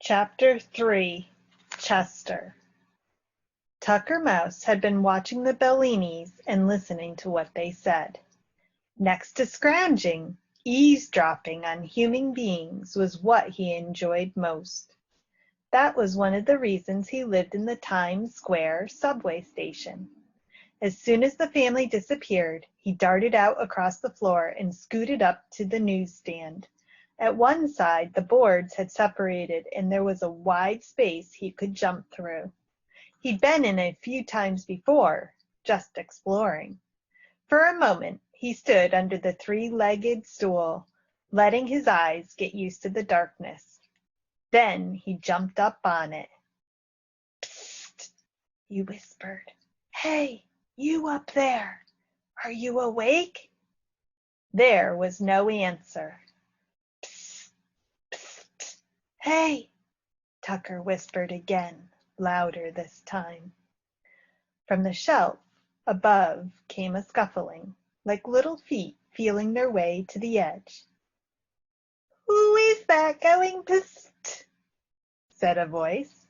Chapter 3 Chester Tucker Mouse had been watching the Bellinis and listening to what they said. Next to scrounging, eavesdropping on human beings was what he enjoyed most. That was one of the reasons he lived in the Times Square subway station. As soon as the family disappeared, he darted out across the floor and scooted up to the newsstand. At one side, the boards had separated and there was a wide space he could jump through. He'd been in it a few times before, just exploring. For a moment, he stood under the three-legged stool, letting his eyes get used to the darkness. Then he jumped up on it. "Psst," he whispered. "Hey, you up there, are you awake?" There was no answer. "Hey," Tucker whispered again, louder this time. From the shelf above came a scuffling, like little feet feeling their way to the edge. "Who is that going psst?" said a voice.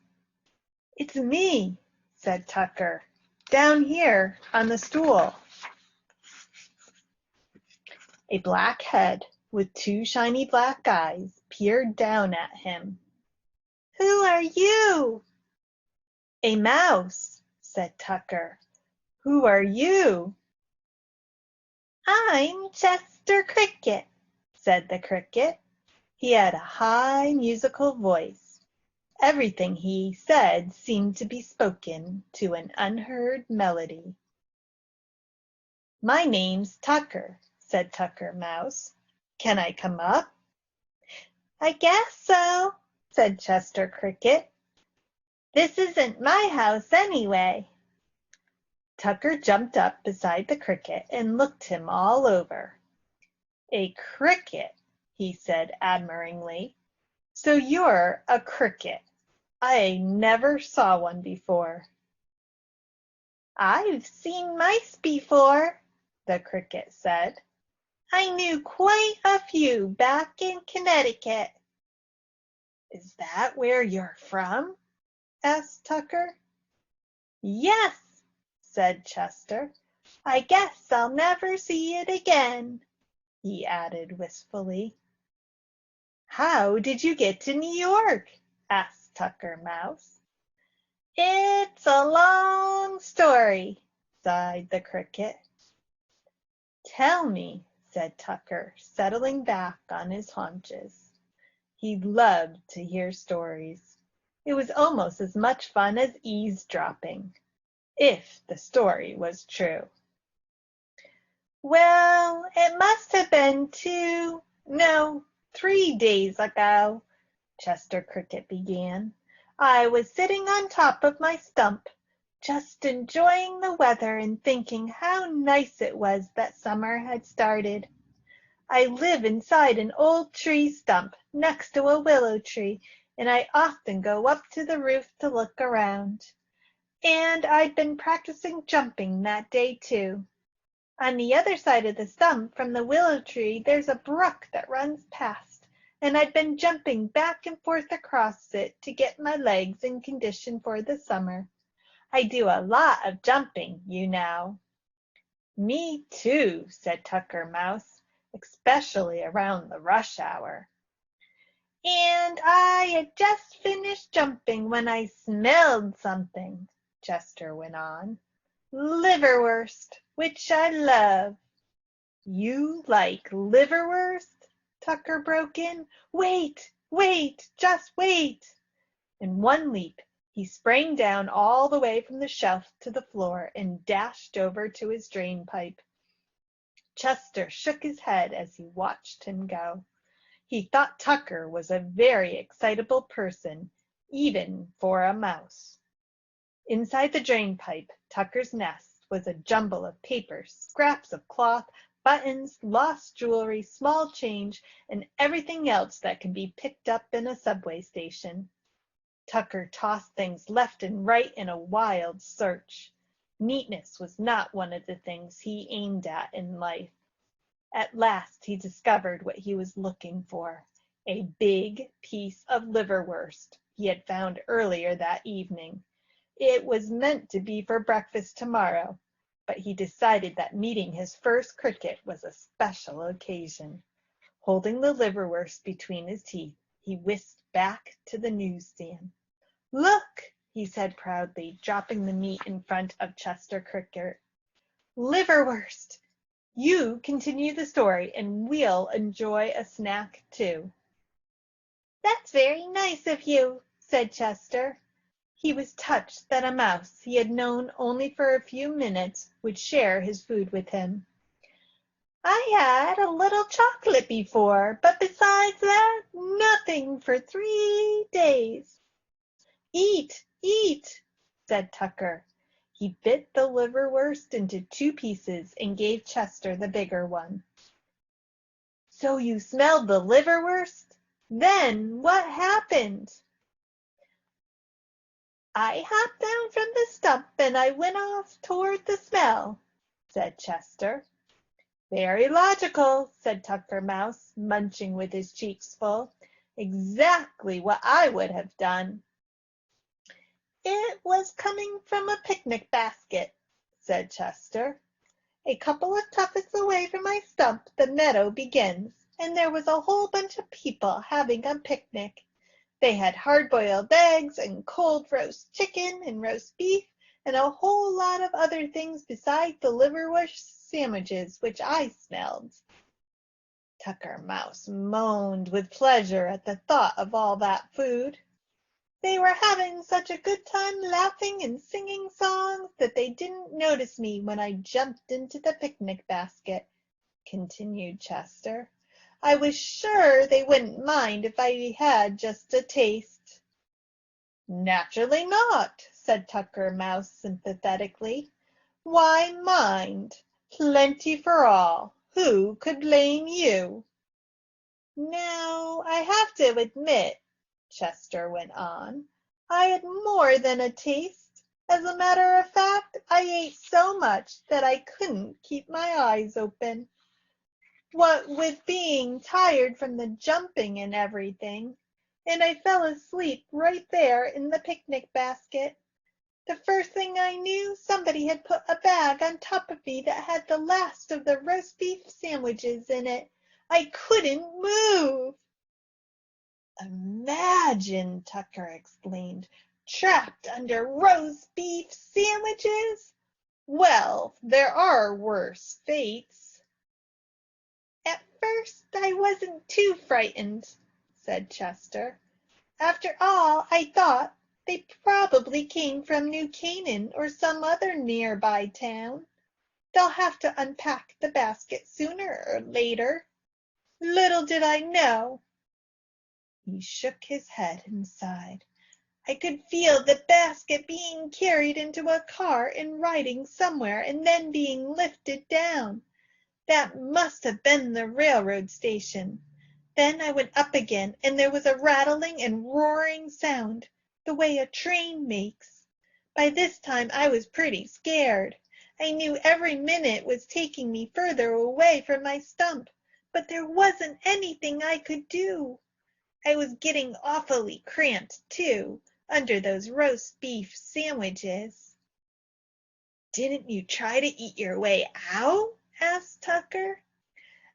"It's me," said Tucker, "down here on the stool." A black head with two shiny black eyes peered down at him. "Who are you?" "A mouse," said Tucker. "Who are you?" "I'm Chester Cricket," said the cricket. He had a high musical voice. Everything he said seemed to be spoken to an unheard melody. "My name's Tucker," said Tucker Mouse. "Can I come up?" "I guess so," said Chester Cricket. "This isn't my house anyway." Tucker jumped up beside the cricket and looked him all over. "A cricket," he said admiringly. "So you're a cricket. I never saw one before." "I've seen mice before," the cricket said. "I knew quite a few back in Connecticut." "Is that where you're from?" asked Tucker. "Yes," said Chester. "I guess I'll never see it again," he added wistfully. "How did you get to New York?" asked Tucker Mouse. "It's a long story," sighed the cricket. "Tell me," said Tucker, settling back on his haunches. He loved to hear stories. It was almost as much fun as eavesdropping, if the story was true. "Well, it must have been 3 days ago," Chester Cricket began. "I was sitting on top of my stump, just enjoying the weather and thinking how nice it was that summer had started. I live inside an old tree stump next to a willow tree, and I often go up to the roof to look around. And I'd been practicing jumping that day too. On the other side of the stump from the willow tree there's a brook that runs past, and I'd been jumping back and forth across it to get my legs in condition for the summer. I do a lot of jumping, you know." "Me too," said Tucker Mouse, "especially around the rush hour." "And I had just finished jumping when I smelled something," Chester went on. "Liverwurst, which I love." "You like liverwurst?" Tucker broke in. "Wait, just wait." In one leap, he sprang down all the way from the shelf to the floor and dashed over to his drain pipe. Chester shook his head as he watched him go. He thought Tucker was a very excitable person, even for a mouse. Inside the drain pipe, Tucker's nest, was a jumble of papers, scraps of cloth, buttons, lost jewelry, small change, and everything else that can be picked up in a subway station. Tucker tossed things left and right in a wild search. Neatness was not one of the things he aimed at in life. At last he discovered what he was looking for, a big piece of liverwurst he had found earlier that evening. It was meant to be for breakfast tomorrow, but he decided that meeting his first cricket was a special occasion. Holding the liverwurst between his teeth, he whisked back to the newsstand. "Look," he said proudly, dropping the meat in front of Chester Cricket. "Liverwurst! You continue the story, and we'll enjoy a snack too." "That's very nice of you," said Chester. He was touched that a mouse he had known only for a few minutes would share his food with him. "I had a little chocolate before, but besides that, nothing for 3 days." "Eat, eat," said Tucker. He bit the liverwurst into 2 pieces and gave Chester the bigger one. "So you smelled the liverwurst? Then what happened?" "I hopped down from the stump and I went off toward the smell," said Chester. "Very logical," said Tucker Mouse, munching with his cheeks full. "Exactly what I would have done." "It was coming from a picnic basket," said Chester. "A couple of tuffets away from my stump the meadow begins, and there was a whole bunch of people having a picnic. They had hard-boiled eggs and cold roast chicken and roast beef and a whole lot of other things besides the liverwurst sandwiches which I smelled." Tucker Mouse moaned with pleasure at the thought of all that food. "They were having such a good time laughing and singing songs that they didn't notice me when I jumped into the picnic basket," continued Chester. "I was sure they wouldn't mind if I had just a taste." "Naturally not," said Tucker Mouse sympathetically. "Why mind? Plenty for all. Who could blame you?" "Now, I have to admit," Chester went on, "I had more than a taste. As a matter of fact, I ate so much that I couldn't keep my eyes open. What with being tired from the jumping and everything, and I fell asleep right there in the picnic basket. The first thing I knew, somebody had put a bag on top of me that had the last of the roast beef sandwiches in it. I couldn't move." "Imagine!" Tucker exclaimed. "Trapped under roast beef sandwiches! Well, there are worse fates." "At first I wasn't too frightened," said Chester. "After all, I thought they probably came from New Canaan or some other nearby town. They'll have to unpack the basket sooner or later. Little did I know." He shook his head and sighed. "I could feel the basket being carried into a car and riding somewhere and then being lifted down. That must have been the railroad station. Then I went up again and there was a rattling and roaring sound, the way a train makes. By this time I was pretty scared. I knew every minute was taking me further away from my stump, but there wasn't anything I could do. I was getting awfully cramped, too, under those roast beef sandwiches." "Didn't you try to eat your way out?" asked Tucker.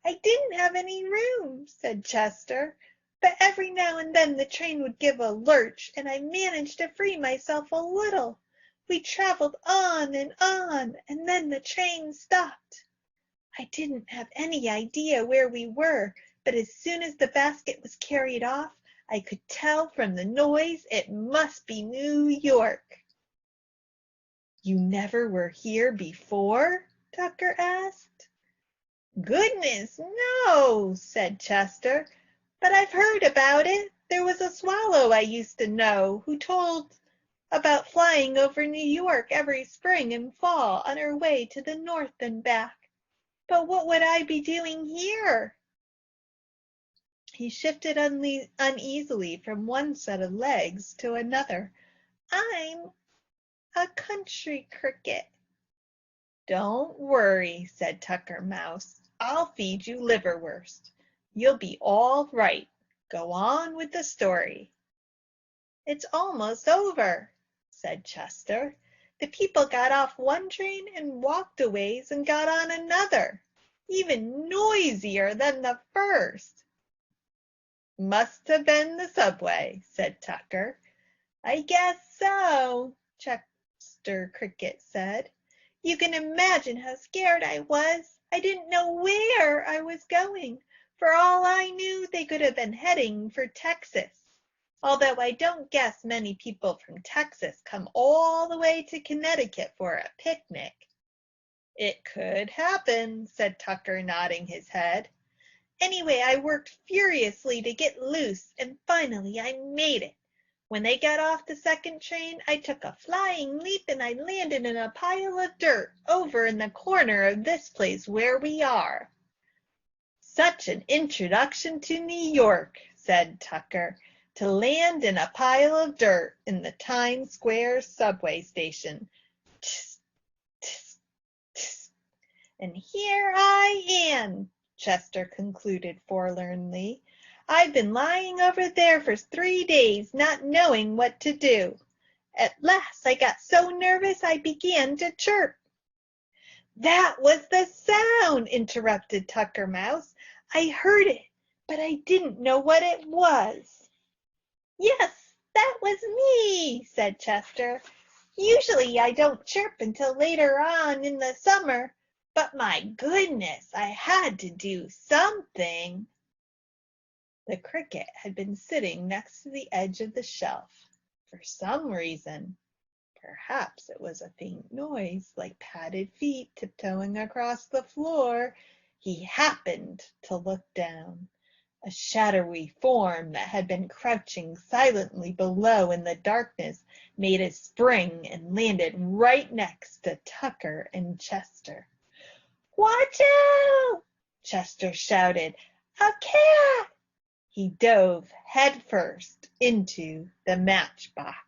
"I didn't have any room," said Chester, "but every now and then the train would give a lurch and I managed to free myself a little. We traveled on, and then the train stopped. I didn't have any idea where we were, but as soon as the basket was carried off, I could tell from the noise it must be New York." "You never were here before?" Tucker asked. "Goodness, no," said Chester, "but I've heard about it. There was a swallow I used to know who told about flying over New York every spring and fall on her way to the North and back. But what would I be doing here?" He shifted uneasily from one set of legs to another. "I'm a country cricket." "Don't worry," said Tucker Mouse. "I'll feed you liverwurst. You'll be all right. Go on with the story." "It's almost over," said Chester. "The people got off one train and walked a ways and got on another, even noisier than the first." "Must have been the subway," said Tucker. "I guess so," Chester Cricket said. "You can imagine how scared I was. I didn't know where I was going. For all I knew, they could have been heading for Texas, although I don't guess many people from Texas come all the way to Connecticut for a picnic." "It could happen," said Tucker, nodding his head. "Anyway, I worked furiously to get loose, and finally I made it. When they got off the second train, I took a flying leap and I landed in a pile of dirt over in the corner of this place where we are." "Such an introduction to New York," said Tucker, "to land in a pile of dirt in the Times Square subway station. Tss, tss, tss. And here I am," Chester concluded forlornly. "I've been lying over there for 3 days, not knowing what to do. At last I got so nervous I began to chirp." "That was the sound," interrupted Tucker Mouse. "I heard it, but I didn't know what it was." "Yes, that was me," said Chester. "Usually I don't chirp until later on in the summer, but my goodness, I had to do something." The cricket had been sitting next to the edge of the shelf. For some reason, perhaps it was a faint noise like padded feet tiptoeing across the floor, he happened to look down. A shadowy form that had been crouching silently below in the darkness made a spring and landed right next to Tucker and Chester. "Watch out!" Chester shouted. "A cat!" He dove headfirst into the matchbox.